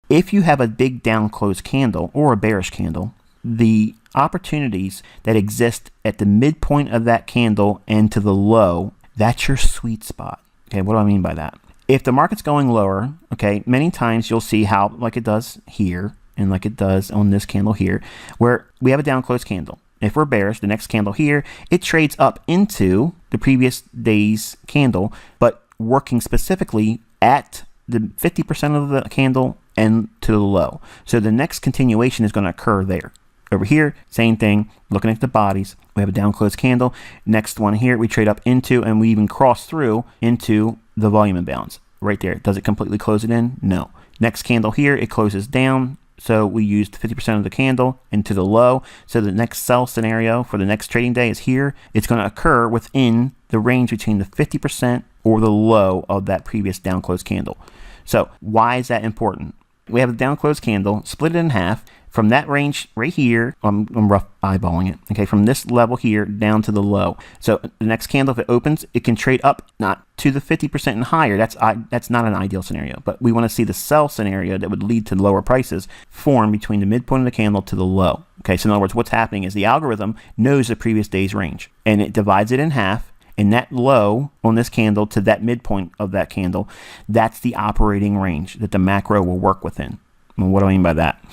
If you have a big down close candle or a bearish candle, the opportunities that exist at the midpoint of that candle and to the low, that's your sweet spot. Okay, what do I mean by that? If the market's going lower, okay, many times you'll see how, like it does here and like it does on this candle here, where we have a down close candle. If we're bearish, the next candle here, it trades up into the previous day's candle, but working specifically at the 50% of the candle and to the low. So the next continuation is going to occur there. Over here, same thing, looking at the bodies, we have a down close candle. Next one here, we trade up into, and we even cross through into the volume imbalance right there. Does it completely close it in? No. Next candle here, it closes down. So we used 50% of the candle into the low. So the next sell scenario for the next trading day is here. It's going to occur within the range between the 50% or the low of that previous down close candle. So why is that important? We have a down close candle, split it in half. From that range right here, I'm rough eyeballing it, okay, from this level here down to the low. So the next candle, if it opens, it can trade up, not to the 50% and higher. That's not an ideal scenario, but we want to see the sell scenario that would lead to lower prices form between the midpoint of the candle to the low. Okay, so in other words, what's happening is the algorithm knows the previous day's range, and it divides it in half. And that low on this candle to that midpoint of that candle, that's the operating range that the macro will work within. And what do I mean by that?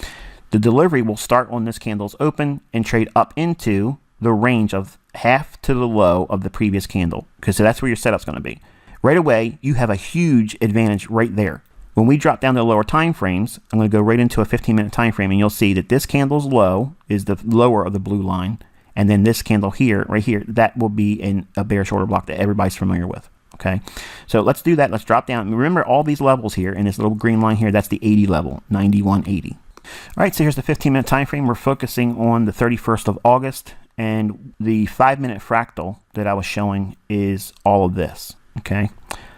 The delivery will start on this candle's open and trade up into the range of half to the low of the previous candle, because so that's where your setup's going to be. Right away, you have a huge advantage right there. When we drop down to the lower time frames, I'm going to go right into a 15-minute time frame, and you'll see that this candle's low is the lower of the blue line. And then this candle here, right here, that will be in a bearish order block that everybody's familiar with. Okay, so let's do that. Let's drop down. Remember all these levels here in this little green line here, that's the 80 level, 91.80. All right, so here's the 15-minute time frame. We're focusing on the 31st of August, and the 5-minute fractal that I was showing is all of this. Okay,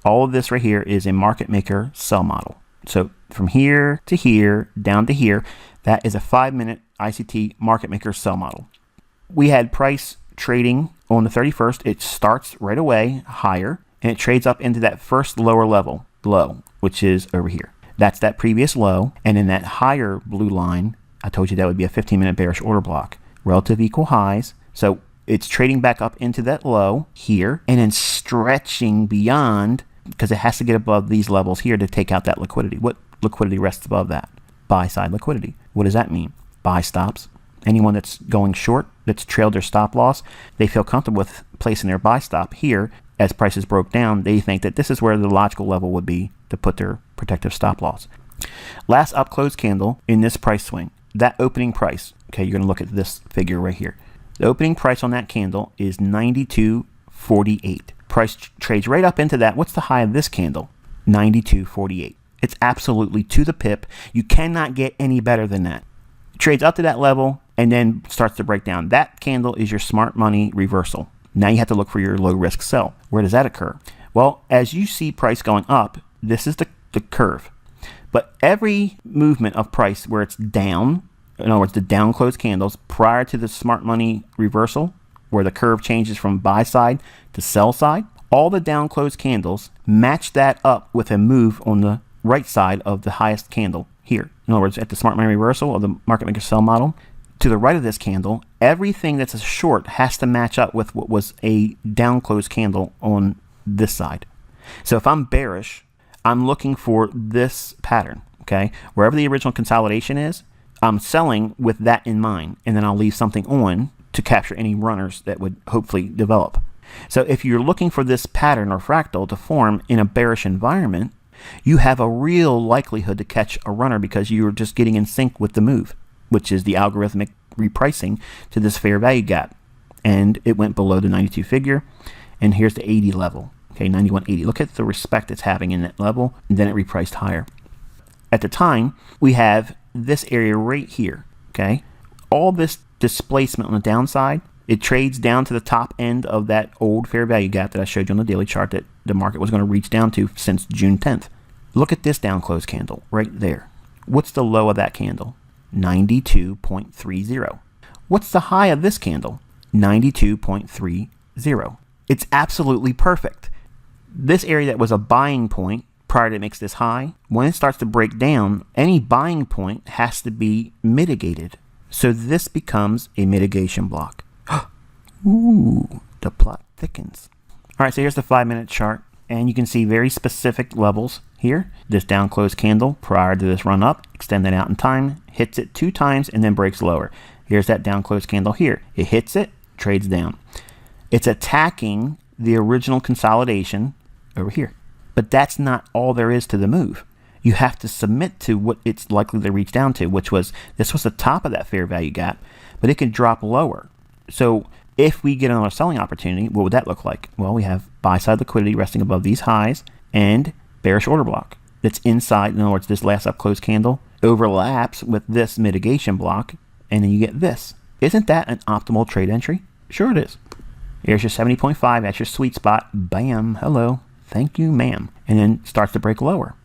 all of this right here is a market maker sell model. So from here to here, down to here, that is a 5-minute ICT market maker sell model. We had price trading on the 31st. It starts right away higher, and it trades up into that first lower level, low, which is over here. That's that previous low. And in that higher blue line, I told you that would be a 15-minute bearish order block. Relative equal highs. So it's trading back up into that low here and then stretching beyond, because it has to get above these levels here to take out that liquidity. What liquidity rests above that? Buy side liquidity. What does that mean? Buy stops. Anyone that's going short, that's trailed their stop loss, they feel comfortable with placing their buy stop here. As prices broke down, they think that this is where the logical level would be to put their protective stop loss. Last up close candle in this price swing, that opening price, okay, you're going to look at this figure right here. The opening price on that candle is 92.48. Price trades right up into that. What's the high of this candle? 92.48. It's absolutely to the pip. You cannot get any better than that. Trades up to that level and then starts to break down. That candle is your smart money reversal. Now you have to look for your low risk sell. Where does that occur? Well, as you see price going up, this is the curve. But every movement of price where it's down, in other words, the down close candles prior to the smart money reversal, where the curve changes from buy side to sell side, all the down close candles match that up with a move on the right side of the highest candle here. In other words, at the smart money reversal of the market maker sell model, to the right of this candle, everything that's a short has to match up with what was a down close candle on this side. So if I'm bearish, I'm looking for this pattern, okay? Wherever the original consolidation is, I'm selling with that in mind, and then I'll leave something on to capture any runners that would hopefully develop. So if you're looking for this pattern or fractal to form in a bearish environment, you have a real likelihood to catch a runner because you're just getting in sync with the move, which is the algorithmic repricing to this fair value gap. And it went below the 92 figure, and here's the 80 level, okay, 91.80. Look at the respect it's having in that level, and then it repriced higher. At the time, we have this area right here, okay? All this displacement on the downside, it trades down to the top end of that old fair value gap that I showed you on the daily chart that the market was going to reach down to since June 10th. Look at this down close candle right there. What's the low of that candle? 92.30. What's the high of this candle? 92.30. It's absolutely perfect. This area that was a buying point prior to it makes this high. When it starts to break down, any buying point has to be mitigated. So this becomes a mitigation block. Ooh, the plot thickens. All right, so here's the 5-minute chart, and you can see very specific levels here. This down closed candle prior to this run up, extend that out in time, hits it 2 times and then breaks lower. Here's that down closed candle here. It hits it, trades down. It's attacking the original consolidation over here. But that's not all there is to the move. You have to submit to what it's likely to reach down to, which was, this was the top of that fair value gap, but it can drop lower. So if we get another selling opportunity, what would that look like? Well, we have buy side liquidity resting above these highs and bearish order block that's inside. In other words, this last up close candle overlaps with this mitigation block, and then you get this. Isn't that an optimal trade entry? Sure it is. Here's your 70.5, that's your sweet spot. Bam, hello, thank you, ma'am. And then starts to break lower.